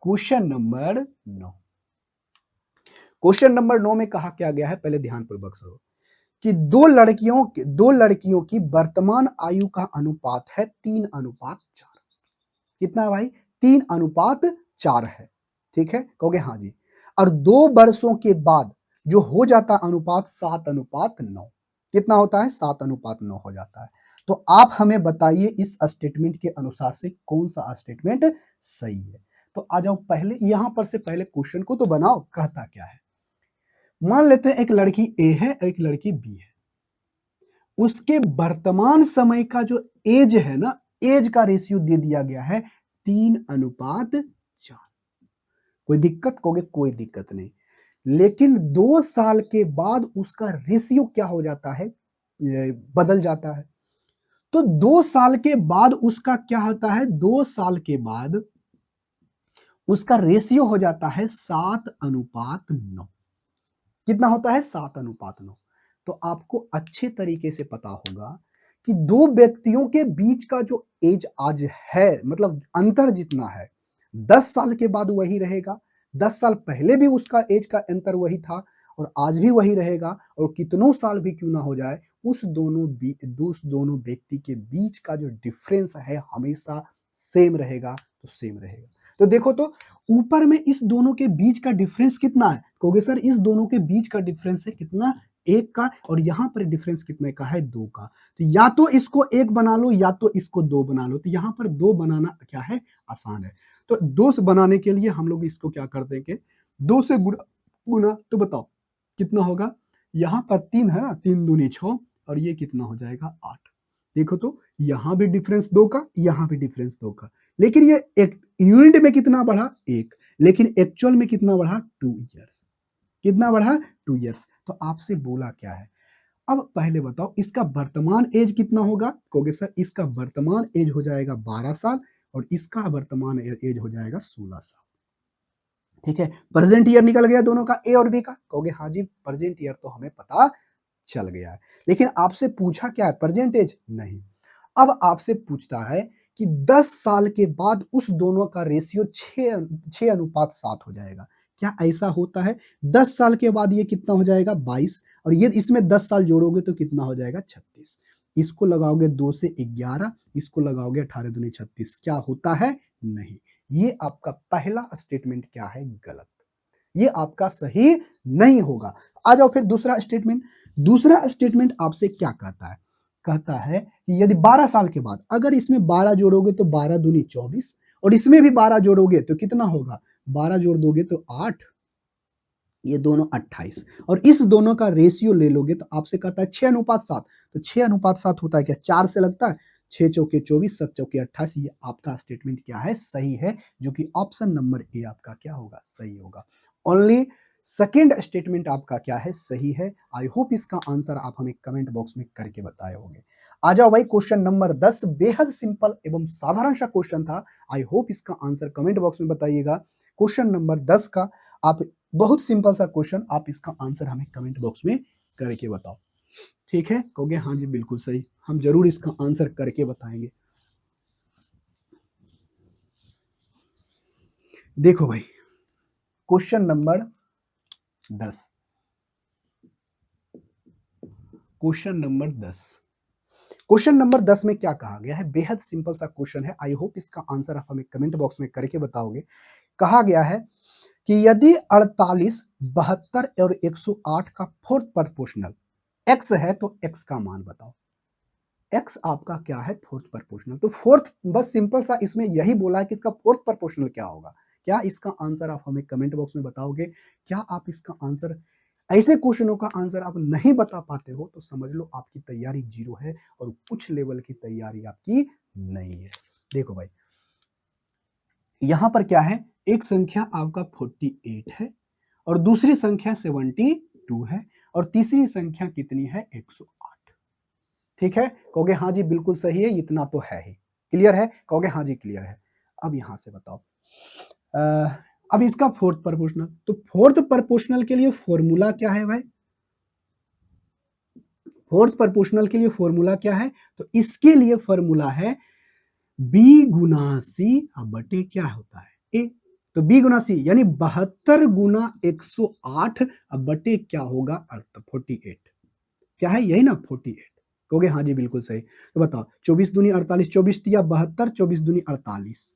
क्वेश्चन नंबर 9, क्वेश्चन नंबर 9 में कहा क्या गया है, पहले ध्यानपूर्वक सुनो, कि दो लड़कियों की वर्तमान आयु का अनुपात है 3:4। कितना है भाई? 3:4 है। ठीक है, कहोगे हाँ जी। और 2 वर्षों के बाद जो हो जाता अनुपात 7:9। कितना होता है? 7:9 हो जाता है। तो आप हमें बताइए इस स्टेटमेंट के अनुसार से कौन सा स्टेटमेंट सही है। तो आ जाओ, पहले यहां पर से पहले क्वेश्चन को तो बनाओ, कहता क्या है। मान लेते हैं एक लड़की ए है, एक लड़की बी है। उसके वर्तमान समय का जो एज है ना, एज का रेशियो दे दिया गया है 3:4। कोई दिक्कत? कहोगे कोई दिक्कत नहीं। लेकिन 2 साल के बाद उसका रेशियो क्या हो जाता है? बदल जाता है। तो 2 साल के बाद उसका क्या होता है? 2 साल के बाद उसका रेशियो हो जाता है 7:9। कितना होता है? 7:9। तो आपको अच्छे तरीके से पता होगा कि दो व्यक्तियों के बीच का जो एज आज है, मतलब अंतर जितना है, 10 साल के बाद वही रहेगा। 10 साल पहले भी उसका एज का अंतर वही था और आज भी वही रहेगा। और कितनों साल भी क्यों ना हो जाए, उस दोनों व्यक्ति के बीच का जो डिफरेंस है हमेशा सेम रहेगा। तो सेम रहेगा। तो देखो तो ऊपर में इस दोनों के बीच का डिफरेंस कितना है? कहोगे सर इस दोनों के बीच का डिफरेंस है कितना? 1 का। और यहां पर डिफरेंस कितने का है? 2 का। तो या तो इसको 1 बना लो या तो इसको 2 बना लो। तो यहां पर 2 बनाना क्या है? आसान है। तो 2 से बनाने के लिए हम लोग इसको क्या कर देंगे? 2 से गुणा गुणा। तो बताओ कितना होगा? यहां पर 3 है ना, 3 दूनी 6 और ये कितना हो जाएगा? 8। देखो तो यहां भी डिफरेंस 2 का, यहां भी डिफरेंस 2 का। लेकिन ये एक यूनिट में कितना बढ़ा? 1। लेकिन एक्चुअल में कितना बढ़ा? 2 ईयर्स। कितना बढ़ा? 2 ईयर्स। तो आपसे बोला क्या है? अब पहले बताओ इसका वर्तमान एज कितना होगा? कहोगे सर इसका वर्तमान एज हो जाएगा 12 साल और इसका वर्तमान एज हो जाएगा 16 साल। ठीक है, प्रेजेंट ईयर निकल गया दोनों का, ए और बी का। कहोगे हाँ जी, प्रेजेंट ईयर तो हमें पता चल गया है। लेकिन आपसे पूछा क्या है? प्रेजेंट एज नहीं। अब आपसे पूछता है कि 10 साल के बाद उस दोनों का रेशियो 6:7 हो जाएगा। क्या ऐसा होता है? 10 साल के बाद ये कितना हो जाएगा? 22। और ये इसमें 10 साल जोड़ोगे तो कितना हो जाएगा? 36। इसको लगाओगे 2 से 11, इसको लगाओगे 18 दूनी 36। क्या होता है? नहीं। ये आपका पहला स्टेटमेंट क्या है? गलत। ये आपका सही नहीं होगा। आ जाओ फिर दूसरा स्टेटमेंट। दूसरा स्टेटमेंट आपसे क्या कहता है? कहता है कि यदि 12 साल के बाद अगर इसमें 12 जोड़ोगे तो 12 दूनी 24 और इसमें भी 12 जोड़ोगे तो कितना होगा? 12 जोड़ दोगे तो 8, ये दोनों 28 और इस दोनों का रेशियो ले लोगे तो आपसे कहता है 6:7। तो 6:7 होता है क्या? 4 से लगता है। 6 चौके 24, 7 चौके 28। ये आपका स्टेटमेंट क्या है? सही है, जो कि ऑप्शन नंबर ए आपका क्या होगा? सही होगा। ओनली सेकेंड स्टेटमेंट आपका क्या है? सही है। आई होप इसका आंसर आप हमें कमेंट बॉक्स में करके बताए होंगे। आ जाओ भाई, क्वेश्चन नंबर 10 बेहद सिंपल एवं साधारण सा क्वेश्चन था। आई होप इसका आंसर कमेंट बॉक्स में बताइएगा। क्वेश्चन नंबर 10 का आप बहुत सिंपल सा क्वेश्चन, आप इसका आंसर हमें कमेंट बॉक्स में करके बताओ। ठीक है, कहोगे हाँ जी बिल्कुल सही, हम जरूर इसका आंसर करके बताएंगे। देखो भाई, question number 10। Question number 10। Question number 10 में क्या कहा गया है? बेहद सिंपल सा क्वेश्चन है। आई होप इसका आंसर आप हमें कमेंट बॉक्स में करके बताओगे। कहा गया है कि यदि 48, 72 और 108 का फोर्थ प्रोपोर्शनल एक्स है तो एक्स का मान बताओ। एक्स आपका क्या है? Fourth proportional. तो फोर्थ, बस सिंपल सा इसमें यही बोला है कि इसका फोर्थ प्रोपोर्शनल क्या होगा। क्या इसका आंसर आप हमें कमेंट बॉक्स में बताओगे? क्या आप इसका आंसर, ऐसे क्वेश्चनों का आंसर आप नहीं बता पाते हो तो समझ लो आपकी तैयारी जीरो है और कुछ लेवल की तैयारी आपकी नहीं है। देखो भाई, यहां पर क्या है? एक संख्या आपका 48 है और दूसरी संख्या 72 है और तीसरी संख्या कितनी है? 108। ठीक है, कहोगे हाँ जी बिल्कुल सही है, इतना तो है ही। क्लियर है? कहोगे हाँ जी क्लियर है। अब यहां से बताओ, अब इसका फोर्थ प्रोपोर्शनल। तो फोर्थ प्रोपोर्शनल के लिए फॉर्मूला क्या है भाई? फोर्थ प्रोपोर्शनल के लिए फॉर्मूला क्या है? तो इसके लिए फॉर्मूला है बी गुना सी अब बटे क्या होता है? ए। तो बी गुना सी यानी 72 गुना 108 अब बटे क्या होगा? 48। क्या है यही ना 48। कहोगे हाँ जी बिल्कुल सही। तो बताओ 24 दूनी 48, 24 तिया 72, 24 दूनी 48।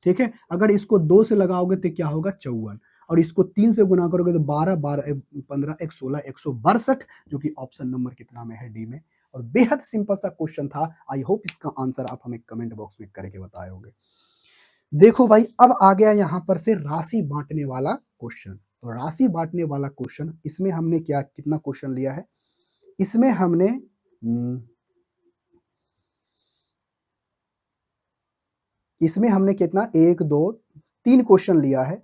ठीक है, अगर इसको 2 से लगाओगे तो क्या होगा 54, और इसको 3 से गुना करोगे तो 12 12 15 1 16 162, जो कि ऑप्शन नंबर कितना में है, डी में। और बेहद सिंपल सा क्वेश्चन था। आई होप इसका आंसर आप हमें कमेंट बॉक्स में करके बताए होंगे। देखो भाई, अब आ गया यहाँ पर से राशि बांटने वाला क्वेश्चन। तो राशि बांटने वाला क्वेश्चन, इसमें हमने क्या कितना क्वेश्चन लिया है, इसमें हमने कितना 1 2 3 क्वेश्चन लिया है,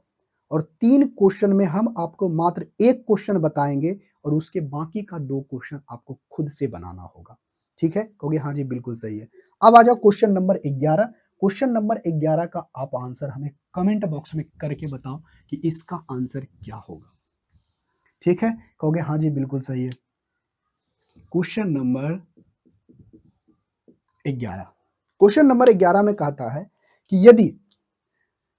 और 3 क्वेश्चन में हम आपको मात्र 1 क्वेश्चन बताएंगे, और उसके बाकी का 2 क्वेश्चन आपको खुद से बनाना होगा। ठीक है, कहोगे हाँ जी बिल्कुल सही है। अब आ जाओ क्वेश्चन नंबर 11। क्वेश्चन नंबर 11 का आप आंसर हमें कमेंट बॉक्स में करके बताओ कि इसका आंसर क्या होगा। ठीक है, कहोगे हाँ जी बिल्कुल सही है। क्वेश्चन नंबर 11, क्वेश्चन नंबर 11 में कहता है कि यदि,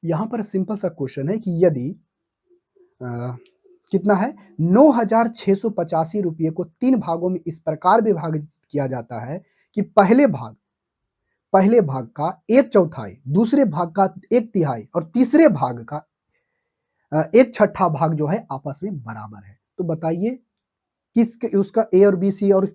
यहां पर सिंपल सा क्वेश्चन है कि यदि कितना है 9,685 रुपये को 3 भागों में इस प्रकार विभाजित किया जाता है कि पहले भाग का 1/4, दूसरे भाग का 1/3 और तीसरे भाग का 1/6 भाग जो है आपस में बराबर है। तो बताइए किस उसका ए और बी सी और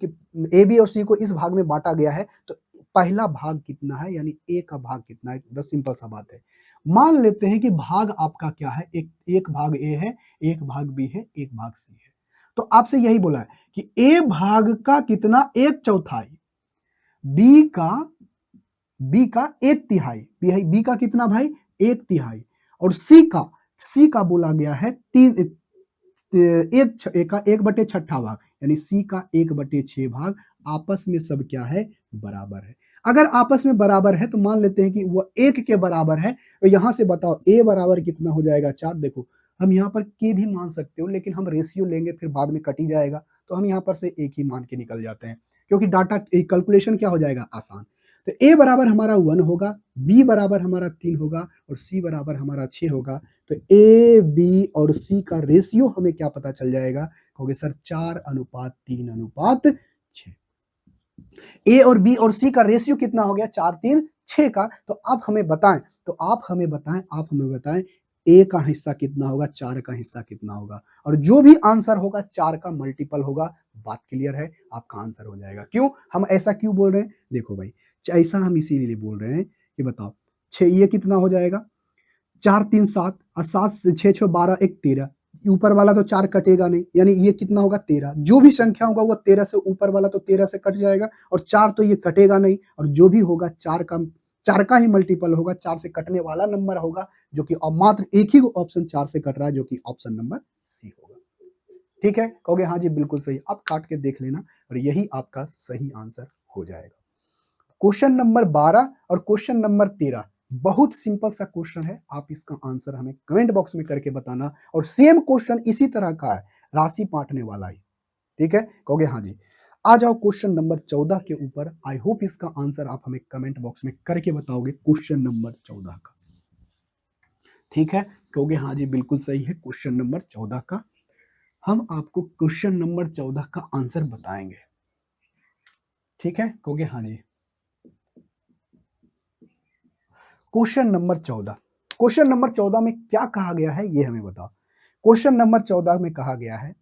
ए बी और सी को इस भाग में बांटा गया है, तो पहला भाग कितना है, यानी ए का भाग कितना है। बस सिंपल सा बात है। मान लेते हैं कि भाग आपका क्या है, एक भाग ए है, एक भाग बी है, एक भाग सी है। तो आपसे यही बोला है कि ए भाग का कितना 1/4, बी का 1/3, बी का कितना भाई 1/3, और सी का बोला गया है 1/6 भाग, यानी सी का 1/6 भाग। आपस में सब क्या है, बराबर है। अगर आपस में बराबर है तो मान लेते हैं कि वह 1 के बराबर है, तो यहां से बताओ ए बराबर कितना हो जाएगा 4। देखो हम यहाँ पर के भी मान सकते हो, लेकिन हम रेशियो लेंगे फिर बाद में कट ही जाएगा, तो हम यहाँ पर से एक ही मान के निकल जाते हैं, क्योंकि डाटा कैलकुलेशन क्या हो जाएगा, आसान। तो ए बराबर हमारा 1 होगा, बी बराबर हमारा 3 होगा, और सी बराबर हमारा 6 होगा। तो ए बी और सी का रेशियो हमें क्या पता चल जाएगा, कहोगे सर 4:3:6। ए और बी और सी का रेशियो कितना हो गया, 4:3:6 का। तो आप हमें बताएं ए का हिस्सा कितना होगा, 4 का हिस्सा कितना होगा, और जो भी आंसर होगा 4 का मल्टीपल होगा। बात क्लियर है, आपका आंसर हो जाएगा। क्यों हम ऐसा क्यों बोल रहे हैं, देखो भाई ऐसा हम इसीलिए बोल रहे हैं कि बताओ 6 ये कितना हो जाएगा, 4 3 7, और 7 6 6 12 1 13, ऊपर वाला तो 4 कटेगा नहीं, यानी ये कितना होगा 13। जो भी संख्या होगा वो 13 से, ऊपर वाला तो 13 से कट जाएगा, और 4 तो ये कटेगा नहीं, और जो भी होगा 4 का ही मल्टीपल होगा, 4 से कटने वाला नंबर होगा, जो कि मात्र एक ही ऑप्शन 4 से कट रहा है, जो कि ऑप्शन नंबर सी होगा। ठीक है, कहोगे हाँ जी बिल्कुल सही। आप काट के देख लेना, और यही आपका सही आंसर हो जाएगा। क्वेश्चन नंबर 12 और क्वेश्चन नंबर 13 बहुत सिंपल सा क्वेश्चन है। आप इसका आंसर हमें कमेंट बॉक्स में करके बताना, और सेम क्वेश्चन इसी तरह का है, राशि बांटने वाला ही। ठीक है, कहोगे हाँ जी। आ जाओ क्वेश्चन नंबर 14 के ऊपर। आई होप इसका आंसर आप हमें कमेंट बॉक्स में करके बताओगे, क्वेश्चन नंबर 14 का। ठीक है, कहोगे हाँ जी बिल्कुल सही है। क्वेश्चन नंबर 14 का हम आपको क्वेश्चन नंबर 14 का आंसर बताएंगे। ठीक है, कहोगे हाँ जी। क्वेश्चन नंबर 14, क्वेश्चन नंबर 14 में क्या कहा गया है ये हमें बताओ। क्वेश्चन नंबर 14 में कहा गया है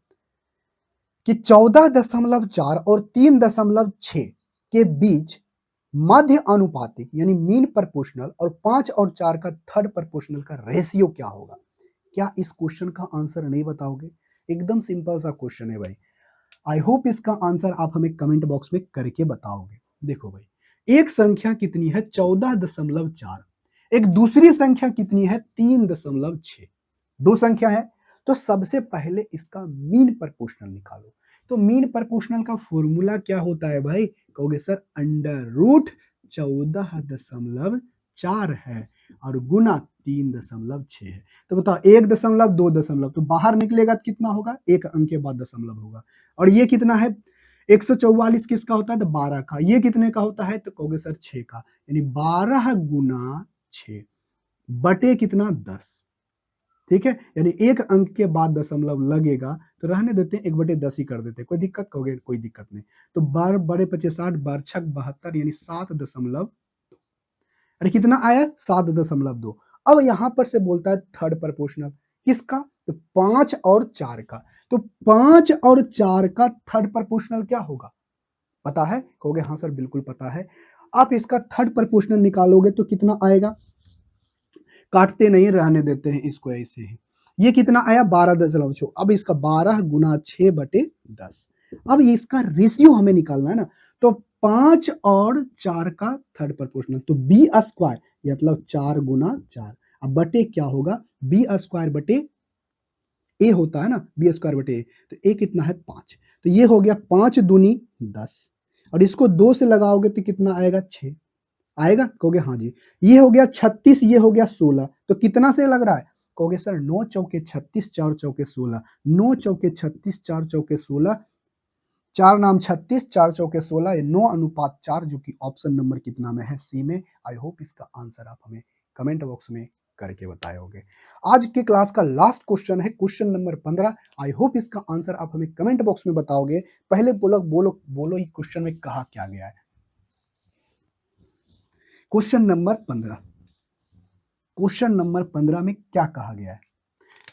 कि 14.4 और 3.6 के बीच मध्य अनुपातिक यानी मीन प्रपोर्शनल और 5 और 4 का थर्ड प्रपोर्शनल का रेशियो क्या होगा। क्या इस क्वेश्चन का आंसर नहीं बताओगे, एकदम सिंपल सा क्वेश्चन है भाई। आई होप इसका आंसर आप हमें कमेंट बॉक्स में करके बताओगे। देखो भाई, एक संख्या कितनी है 14.4, एक दूसरी संख्या कितनी है 3.6, दो संख्या है। तो सबसे पहले इसका मीन प्रपोर्शनल निकालो। तो मीन प्रपोर्शनल का फॉर्मूला क्या होता है भाई, कहोगे सर √14 है, और गुना 3.6 है। तो बताओ 1.2 तो बाहर निकलेगा तो कितना होगा, एक अंक के बाद दशमलव होगा। और ये कितना है 144 किसका होता है, तो 12 का। ये कितने का होता है, तो कहोगे सर 6 का, यानी 12 गुना 6 बटे कितना 10। ठीक है, यानी एक अंक के बाद दशमलव लगेगा तो रहने देते हैं, 1/10 ही कर देते हैं, कोई दिक्कत कहोगे, कोई दिक्कत नहीं। तो 12 बड़े 25 60, 12 छक 72 यानी 7.2। अरे कितना आया? 7.2। अब यहां पर से बोलता है थर्ड प्रपोर्शनल, किसका? तो 5 और 4 का। तो 5 और 4 का थर्ड प्रपोर्शनल क्या होगा? पता है? कहोगे हाँ सर बिल्कुल पता है। आप इसका थर्ड प्रपोर्शनल निकालोगे तो कितना आएगा? काटते नहीं, रहने देते हैं इसको ऐसे ही। ये कितना आया? 12.6। अब इसका 12 गुना 6/10। अब इसका रेशियो हमें निकालना है ना, तो 5 और 4 का थर्ड प्रपोर्शनल, तो बी स्क्वायर मतलब 4 गुना 4। अब बटे क्या होगा? बी स्क्वायर बटे ए होता है ना, बी स्क्वायर बटे ए, तो ए कितना है? 5। तो ये हो गया 5 दूनी 10, और इसको 2 से लगाओगे तो कितना आएगा? 6 आएगा? कहोगे हाँ जी। ये हो गया 36, ये हो गया 16, तो कितना से लग रहा है? कहोगे सर 9 चौके 36, 4 चौके 16, 9 चौके 36, 4 चौके 16, 4 नाम 36, 4 चौके 16, ये 9:4, जो कि ऑप्शन नंबर कितना में है? सी में। आई होप इसका आंसर आप हमें कमेंट बॉक्स में करके बताए होगे। आज के क्लास का लास्ट क्वेश्चन है क्वेश्चन नंबर 15। आई होप इसका आंसर आप हमें कमेंट बॉक्स में बताओगे। पहले बोलो बोलो बोलो ये क्वेश्चन में कहा क्या गया है। क्वेश्चन नंबर 15, क्वेश्चन नंबर 15 में क्या कहा गया है?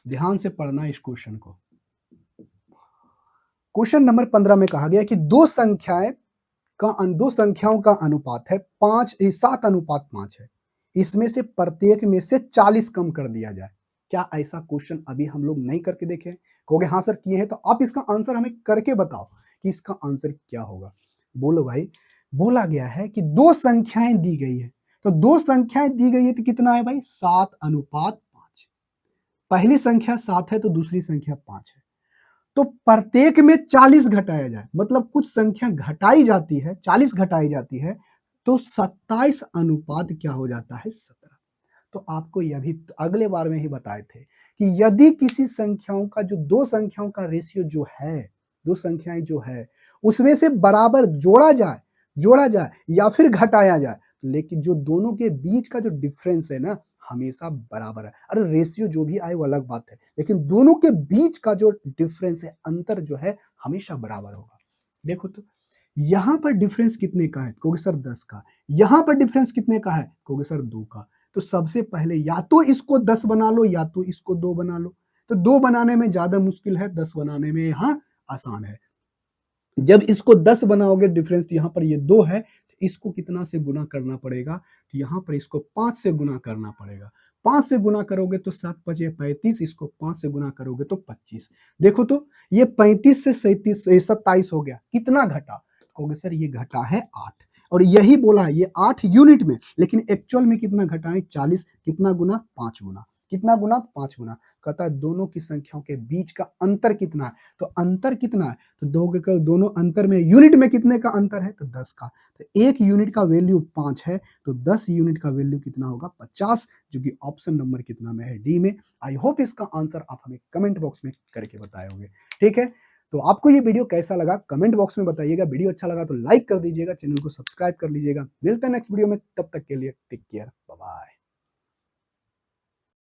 ध्यान से पढ़ना इस क्वेश्चन को। क्वेश्चन नंबर 15 में कहा गया कि दो संख्याओं का अनुपात है 7:5 है। इसमें से प्रत्येक में से 40 कम कर दिया जाए। क्या ऐसा क्वेश्चन अभी हम लोग नहीं करके देखे? कहोगे हाँ सर किए हैं, तो आप इसका आंसर हमें करके बताओ कि इसका आंसर क्या होगा। बोलो भाई। बोला गया है कि दो संख्याएं दी गई है, तो दो संख्याएं दी गई है तो कितना है भाई? 7:5। पहली संख्या 7 है तो दूसरी संख्या 5 है, तो प्रत्येक में 40 घटाया जाए, मतलब कुछ संख्या घटाई जाती है, 40 घटाई जाती है, तो 27 अनुपात क्या हो जाता है? 17। तो आपको यह भी अगले बार में ही बताए थे कि यदि किसी संख्याओं का जो दो संख्याओं का रेशियो जो है, दो संख्याएं जो है, उसमें से बराबर जोड़ा जाए या फिर घटाया जाए, लेकिन जो दोनों के बीच का जो डिफरेंस है ना, हमेशा बराबर है। अरे रेशियो जो भी आए वो अलग बात है, लेकिन दोनों के बीच का जो डिफरेंस है, अंतर जो है, हमेशा बराबर होगा। देखो तो यहां पर डिफरेंस कितने का है? कहोगे सर 10 का। यहां पर डिफरेंस कितने का है? कहोगे सर 2 का। तो सबसे पहले या तो इसको 10 बना लो या तो इसको 2 बना लो। तो 2 बनाने में ज्यादा मुश्किल है, 10 बनाने में यहां आसान है। जब इसको 10 बनाओगे, डिफरेंस तो यहाँ पर ये 2 है, तो इसको कितना से गुना करना पड़ेगा? तो यहाँ पर इसको 5 से गुना करना पड़ेगा। 5 से गुना करोगे तो 7 5 35, इसको 5 से गुना करोगे तो 25। देखो तो ये 35 से 27 हो गया, कितना घटा? कहोगे सर ये घटा है 8, और यही बोला है ये 8 यूनिट में, लेकिन एक्चुअल में कितना घटा है? 40। कितना गुना? 5 गुना। कितना गुना? 5 गुना। कहता है दोनों की संख्याओं के बीच का अंतर कितना है? तो अंतर कितना है? तो दोनों अंतर में यूनिट में कितने का अंतर है? तो 10 का। तो एक यूनिट का वैल्यू 5 है, तो 10 यूनिट का वैल्यू कितना होगा? 50, जो कि ऑप्शन नंबर कितना में है? डी में। आई होप इसका आंसर आप हमें कमेंट बॉक्स में करके बताए होंगे। ठीक है, तो आपको ये वीडियो कैसा लगा कमेंट बॉक्स में बताइएगा। वीडियो अच्छा लगा तो लाइक कर दीजिएगा, चैनल को सब्सक्राइब कर लीजिएगा। मिलते हैं नेक्स्ट वीडियो में, तब तक के लिए टेक केयर, बाय बाय।